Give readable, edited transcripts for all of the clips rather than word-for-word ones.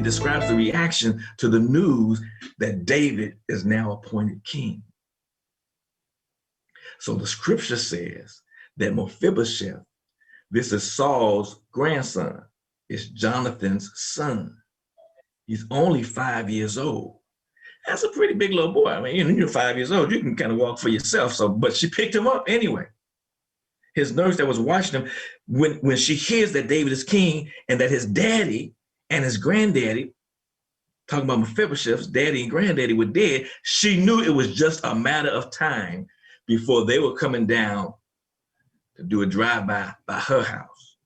It describes the reaction to the news that David is now appointed king. So the scripture says that Mephibosheth, this is Saul's grandson, is Jonathan's son. He's only 5 years old. That's a pretty big little boy. I mean, you're 5 years old, you can kind of walk for yourself. So, but she picked him up anyway. His nurse that was watching him, when she hears that David is king and that his daddy and his granddaddy, talking about Mephibosheth's daddy and granddaddy, were dead, she knew it was just a matter of time before they were coming down to do a drive-by by her house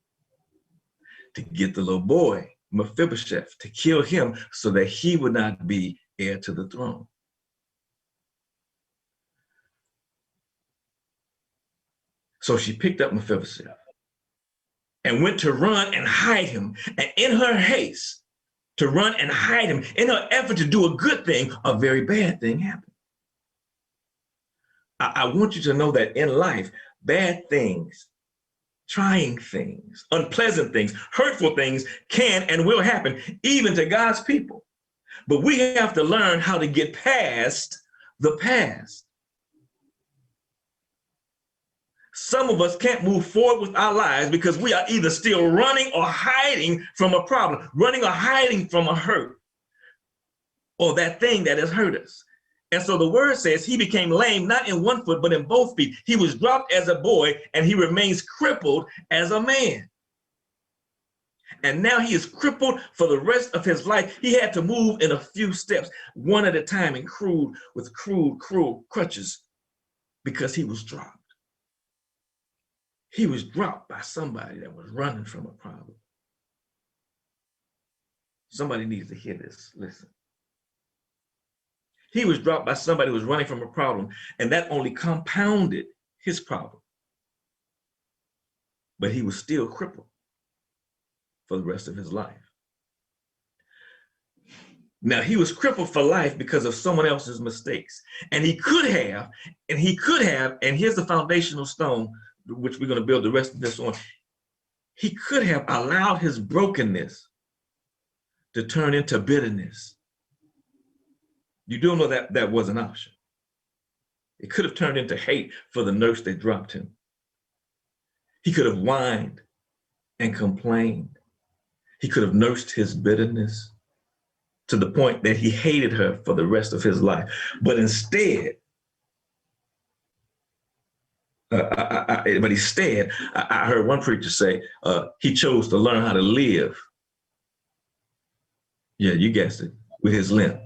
to get the little boy, Mephibosheth, to kill him so that he would not be heir to the throne. So she picked up Mephibosheth and went to run and hide him. And in her haste to run and hide him, in her effort to do a good thing, a very bad thing happened. I want you to know that in life, bad things, trying things, unpleasant things, hurtful things can and will happen, even to God's people. But we have to learn how to get past the past. Some of us can't move forward with our lives because we are either still running or hiding from a problem, running or hiding from a hurt, or that thing that has hurt us. And so the word says he became lame, not in one foot, but in both feet. He was dropped as a boy and he remains crippled as a man. And now he is crippled for the rest of his life. He had to move in a few steps, one at a time, and with crude crutches, because he was dropped. He was dropped by somebody that was running from a problem. Somebody needs to hear this. Listen. He was dropped by somebody who was running from a problem, and that only compounded his problem. But he was still crippled for the rest of his life. Now, he was crippled for life because of someone else's mistakes. And he could have, and here's the foundational stone, which we're going to build the rest of this on. He could have allowed his brokenness to turn into bitterness. You do know that that was an option. It could have turned into hate for the nurse that dropped him. He could have whined and complained. He could have nursed his bitterness to the point that he hated her for the rest of his life. But instead, I heard one preacher say, he chose to learn how to live. Yeah, you guessed it, with his limp.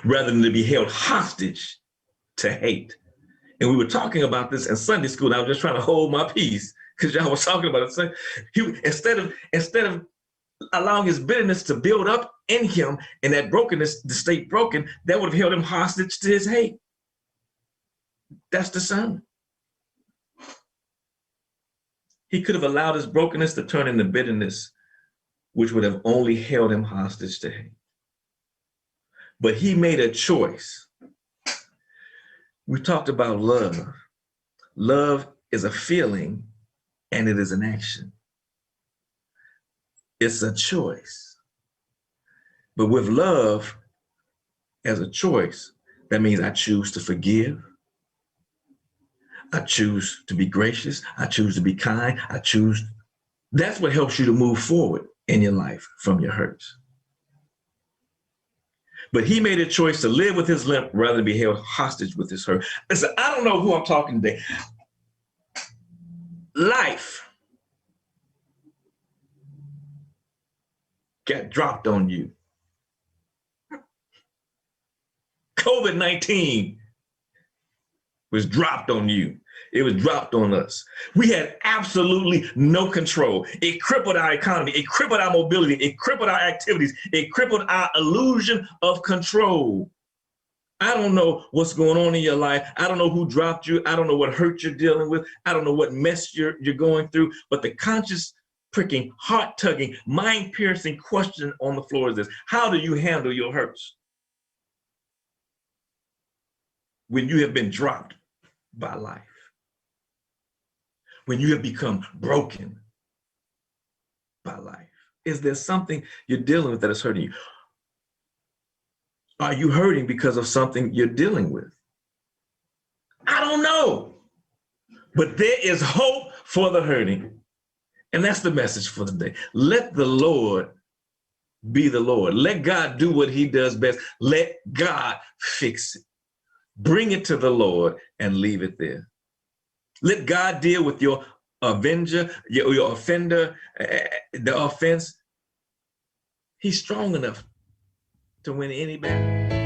Rather than to be held hostage to hate. And we were talking about this in Sunday school, and I was just trying to hold my peace because y'all was talking about it. Instead of allowing his bitterness to build up in him and that brokenness to stay broken, that would have held him hostage to his hate. That's discernment. He could have allowed his brokenness to turn into bitterness, which would have only held him hostage to hate. But he made a choice. We talked about love. Love is a feeling and it is an action. It's a choice. But with love as a choice, that means I choose to forgive. I choose to be gracious. I choose to be kind. That's what helps you to move forward in your life from your hurts. But he made a choice to live with his limp rather than be held hostage with his hurt. Listen, I don't know who I'm talking today. Life got dropped on you. COVID-19 was dropped on you. It was dropped on us. We had absolutely no control. It crippled our economy. It crippled our mobility. It crippled our activities. It crippled our illusion of control. I don't know what's going on in your life. I don't know who dropped you. I don't know what hurt you're dealing with. I don't know what mess you're going through. But the conscious, pricking, heart-tugging, mind-piercing question on the floor is this: how do you handle your hurts when you have been dropped by life? When you have become broken by life? Is there something you're dealing with that is hurting you? Are you hurting because of something you're dealing with? I don't know. But there is hope for the hurting. And that's the message for today. Let the Lord be the Lord. Let God do what he does best. Let God fix it. Bring it to the Lord and leave it there. Let God deal with your avenger, your offender, the offense. He's strong enough to win any battle.